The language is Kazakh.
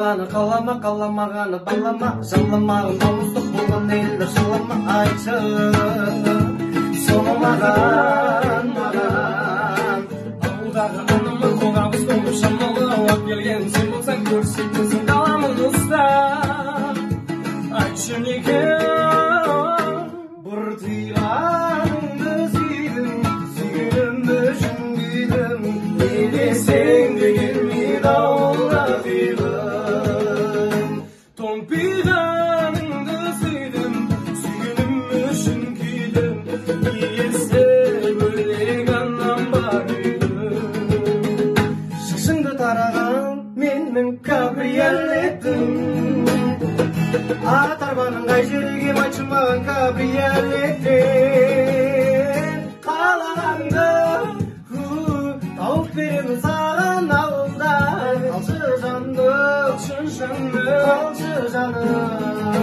қаламағаны қалама, қаламағаны балама, жаламағын намыстық болған елдер жылама айтшы. Соны маған ауылдағы анамы қолғабыз болып шамалы ауап келген сен болсаң көрсетесің қаламын ұстап. Айтшы неге бір тыйғаныңды сүйдім, сүйгенім үшін күйдім, не десең де келмейді ауылға қиғым. Томпиғаныңды сүйдім, сүйгенім үшін күйдім, иесі бөлек анам бар үйдім. Шашыңды тараған менің кабриолетім, ат арбаның қай жерге айтшы маған кабриолеттен. Қалағанды тауып беремін саған ауылда, қалшы жанды, қалшы жаным.